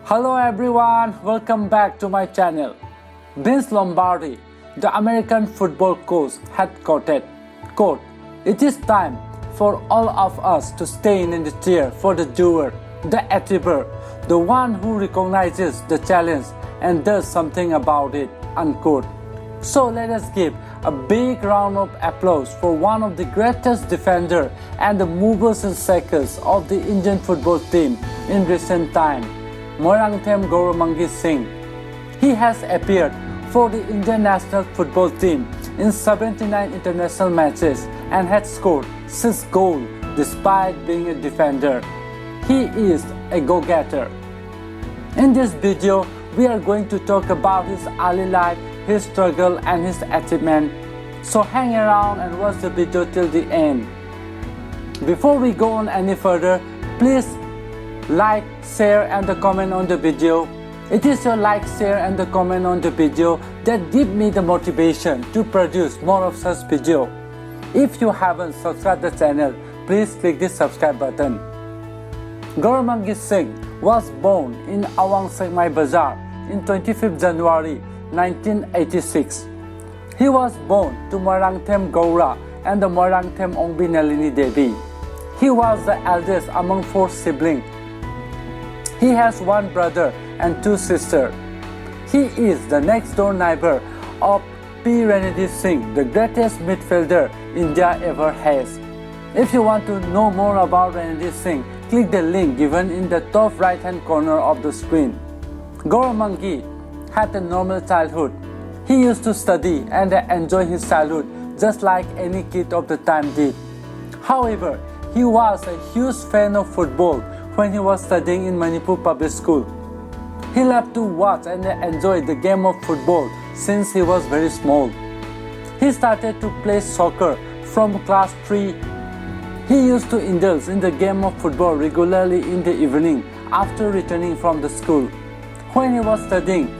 Hello everyone, welcome back to my channel. Vince Lombardi, the American football coach, had quoted, quote, "It is time for all of us to stand in the chair for the doer, the achiever, the one who recognizes the challenge and does something about it," unquote. So let us give a big round of applause for one of the greatest defenders and the movers and shakers of the Indian football team in recent time, Moirangthem Gouramangi Singh. He has appeared for the Indian national football team in 79 international matches and has scored 6 goals despite being a defender. He is a go-getter. In this video, we are going to talk about his early life, his struggle and his achievement. So hang around and watch the video till the end. Before we go on any further, please like, share and the comment on the video. It is your like, share and the comment on the video that give me the motivation to produce more of such video. If you haven't subscribed the channel, please click the subscribe button. Gouramangi Singh was born in Awang Sekmai Bazar in 25th January 1986. He was born to Moirangthem Goura and the Moirangthem Ongbi Nalini Devi. He was the eldest among 4 siblings. He has 1 brother and 2 sisters. He is the next door neighbor of P. Ranjit Singh, the greatest midfielder India ever has. If you want to know more about Ranjit Singh, click the link given in the top right hand corner of the screen. Gouramangi had a normal childhood. He used to study and enjoy his childhood just like any kid of the time did. However, he was a huge fan of football when he was studying in Manipur Public School. He loved to watch and enjoy the game of football since he was very small. He started to play soccer from class 3. He used to indulge in the game of football regularly in the evening after returning from the school. When he was studying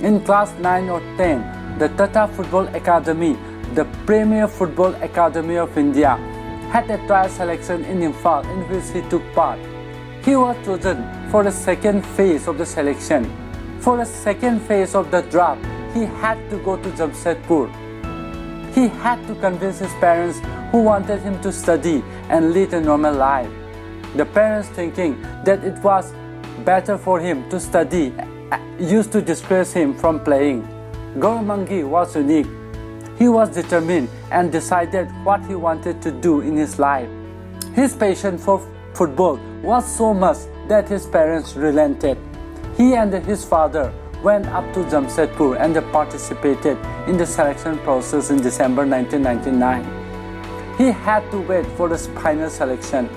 in class 9 or 10, the Tata Football Academy, the premier football academy of India, had a trial selection in Imphal in which he took part. He was chosen for the second phase of the selection. For the second phase of the draft, he had to go to Jamshedpur. He had to convince his parents who wanted him to study and lead a normal life. The parents, thinking that it was better for him to study, used to discourage him from playing. Gouramangi was unique. He was determined and decided what he wanted to do in his life. His passion for football was so much that his parents relented. He and his father went up to Jamshedpur and participated in the selection process in December 1999. He had to wait for the final selection.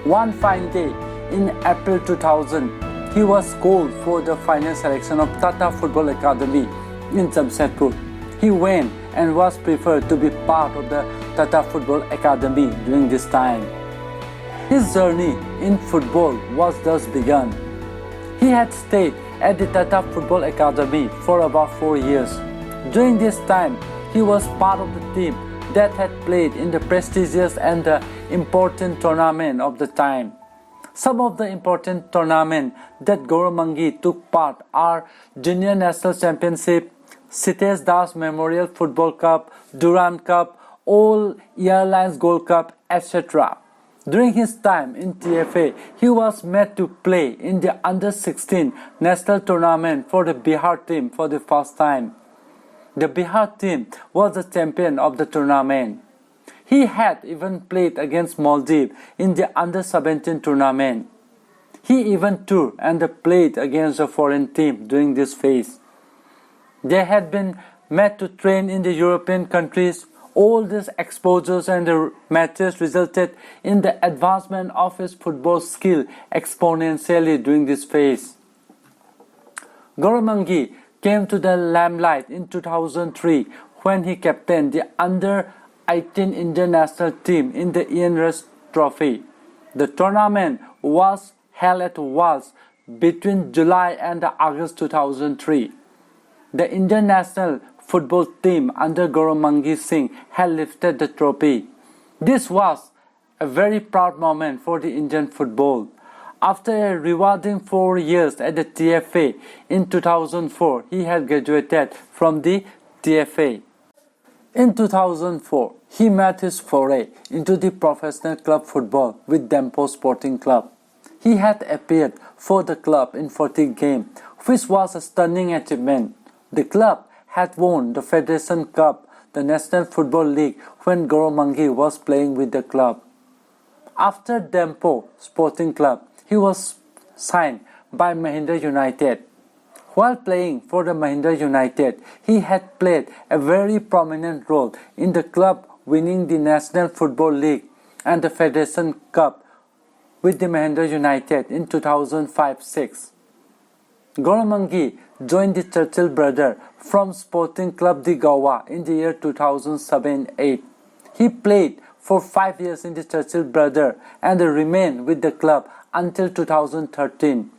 One fine day in April 2000, he was called for the final selection of Tata Football Academy in Jamshedpur. He went and was preferred to be part of the Tata Football Academy during this time. His journey in football was thus begun. He had stayed at the Tata Football Academy for about 4 years. During this time, he was part of the team that had played in the prestigious and the important tournament of the time. Some of the important tournaments that Gouramangi took part are Junior National Championship, Sitesh Das Memorial Football Cup, Durand Cup, All Airlines Gold Cup, etc. During his time in TFA, he was made to play in the Under-16 national tournament for the Bihar team for the first time. The Bihar team was the champion of the tournament. He had even played against Maldives in the Under-17 tournament. He even toured and played against a foreign team during this phase. They had been made to train in the European countries. All these exposures and the matches resulted in the advancement of his football skill exponentially during this phase. Gouramangi came to the limelight in 2003 when he captained the Under-18 Indian national team in the Ian Rush Trophy. The tournament was held at Wales between July and August 2003. The Indian national football team under Gouramangi Singh had lifted the trophy. This was a very proud moment for the Indian football. After a rewarding 4 years at the TFA in 2004, he had graduated from the TFA. In 2004, he made his foray into the professional club football with Dempo Sporting Club. He had appeared for the club in 40 games, which was a stunning achievement. The club had won the Federation Cup, the National Football League, when Gouramangi was playing with the club. After Dempo Sporting Club, he was signed by Mahindra United. While playing for the Mahindra United, he had played a very prominent role in the club winning the National Football League and the Federation Cup with the Mahindra United in 2005-06. Gouramangi joined the Churchill brother from Sporting Club de Goa in the year 2007-08. He played for 5 years in the Churchill brother and remained with the club until 2013.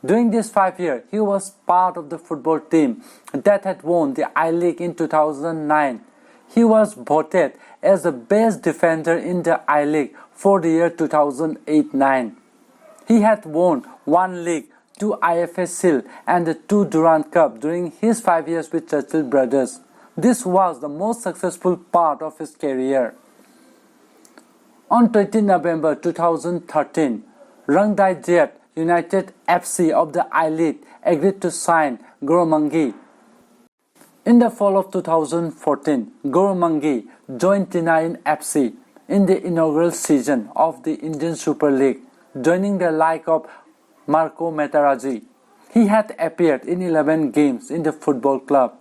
During this 5 years, he was part of the football team that had won the I-League in 2009. He was voted as the best defender in the I-League for the year 2008-09. He had won 1 league, 2 IFA Shield and 2 Durand Cup during his 5 years with Churchill Brothers. This was the most successful part of his career. On 20 November 2013, Rangdaijat United FC of the I-League agreed to sign Gouramangi. In the fall of 2014, Gouramangi joined Tinarin FC in the inaugural season of the Indian Super League, joining the like of Marco Materazzi. He had appeared in 11 games in the football club.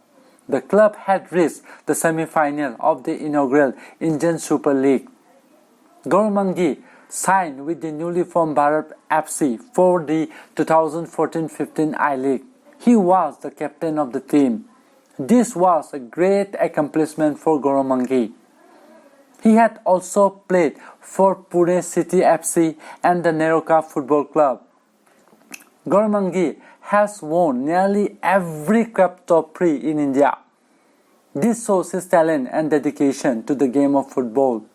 The club had reached the semi-final of the inaugural Indian Super League. Gouramangi signed with the newly formed Bharat FC for the 2014-15 I-League. He was the captain of the team. This was a great accomplishment for Gouramangi. He had also played for Pune City FC and the Nehru Cup Football Club. Gouramangi has won nearly every cup trophy in India. This shows his talent and dedication to the game of football.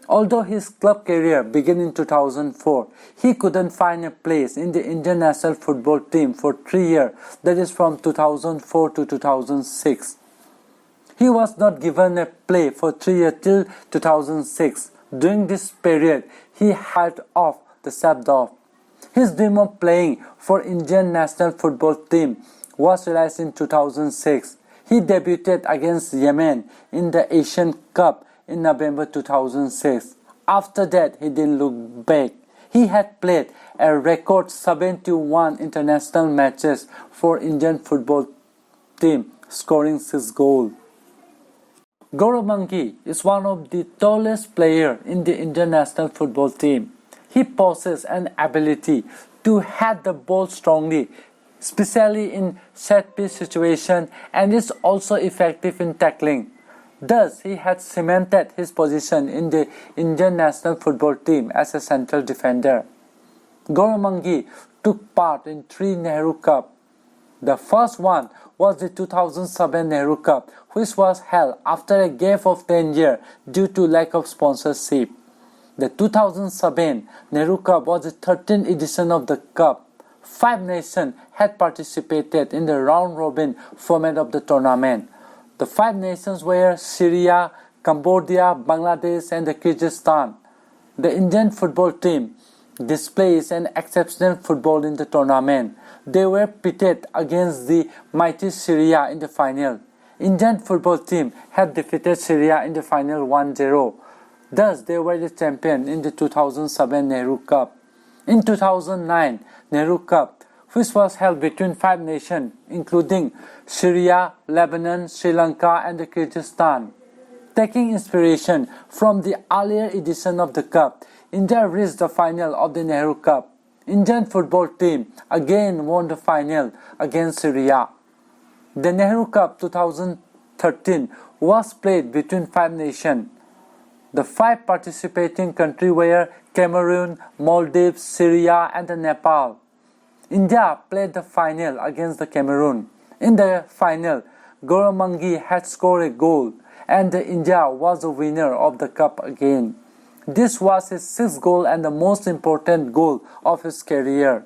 Although his club career began in 2004, he couldn't find a place in the Indian national football team for 3 years, that is from 2004 to 2006. He was not given a play for 3 years till 2006. During this period, he had off the subbed off. His dream of playing for Indian national football team was realized in 2006. He debuted against Yemen in the Asian Cup in November 2006. After that, he didn't look back. He had played a record 71 international matches for Indian football team, scoring 6 goals. Gouramangi is one of the tallest players in the Indian national football team. He possesses an ability to head the ball strongly, especially in set-piece situations, and is also effective in tackling. Thus, he had cemented his position in the Indian national football team as a central defender. Gouramangi took part in 3 Nehru Cup. The first one was the 2007 Nehru Cup, which was held after a gap of 10 years due to lack of sponsorship. The 2007 Nehru Cup was the 13th edition of the Cup. 5 nations had participated in the round-robin format of the tournament. The 5 nations were Syria, Cambodia, Bangladesh and Kyrgyzstan. The Indian football team displays an exceptional football in the tournament. They were pitted against the mighty Syria in the final. Indian football team had defeated Syria in the final 1-0. Thus, they were the champion in the 2007 Nehru Cup. In 2009 Nehru Cup, which was held between 5 nations, including Syria, Lebanon, Sri Lanka and Kyrgyzstan. Taking inspiration from the earlier edition of the Cup, India reached the final of the Nehru Cup. Indian football team again won the final against Syria. The Nehru Cup 2013 was played between 5 nations. The 5 participating countries were Cameroon, Maldives, Syria and Nepal. India played the final against the Cameroon. In the final, Gouramangi had scored a goal and India was the winner of the cup again. This was his sixth goal and the most important goal of his career.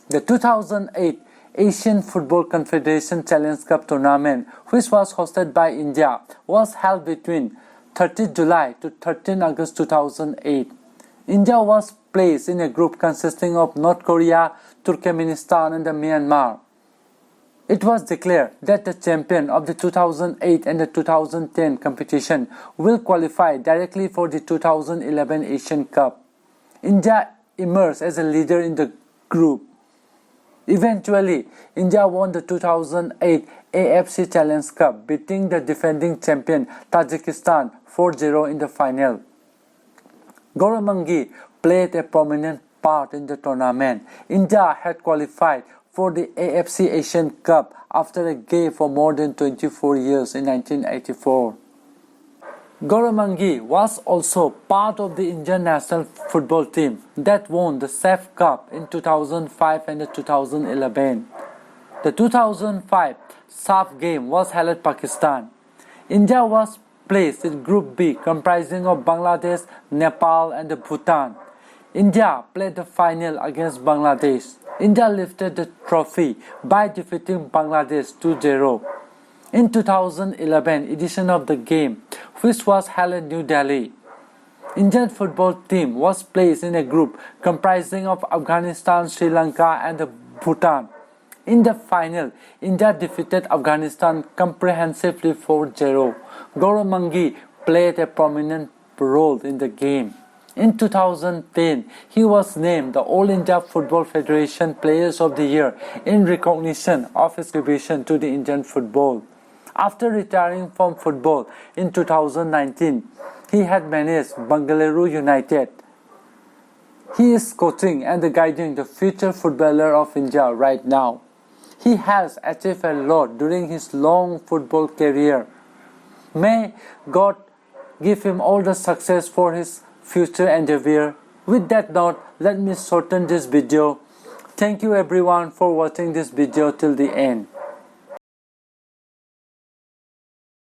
The 2008 Asian Football Confederation Challenge Cup tournament, which was hosted by India, was held between 30 July to 13 August 2008. India was placed in a group consisting of North Korea, Turkmenistan and Myanmar. It was declared that the champion of the 2008 and the 2010 competition will qualify directly for the 2011 Asian Cup. India emerged as a leader in the group. Eventually, India won the 2008 AFC Challenge Cup, beating the defending champion Tajikistan 4-0 in the final. Gouramangi played a prominent part in the tournament. India had qualified for the AFC Asian Cup after a gap of more than 24 years in 1984. Gouramangi was also part of the Indian national football team that won the SAFF Cup in 2005 and 2011. The 2005 SAFF game was held at Pakistan. India was placed in Group B comprising of Bangladesh, Nepal and Bhutan. India played the final against Bangladesh. India lifted the trophy by defeating Bangladesh 2-0. In 2011 edition of the game, which was held in New Delhi, Indian football team was placed in a group comprising of Afghanistan, Sri Lanka and Bhutan. In the final, India defeated Afghanistan comprehensively 4-0. Gouramangi played a prominent role in the game. In 2010, he was named the All India Football Federation Players of the Year in recognition of his contribution to the Indian football. After retiring from football in 2019, he had managed Bengaluru United. He is coaching and guiding the future footballer of India right now. He has achieved a lot during his long football career. May God give him all the success for his future endeavor. With that note, let me shorten this video. Thank you everyone for watching this video till the end.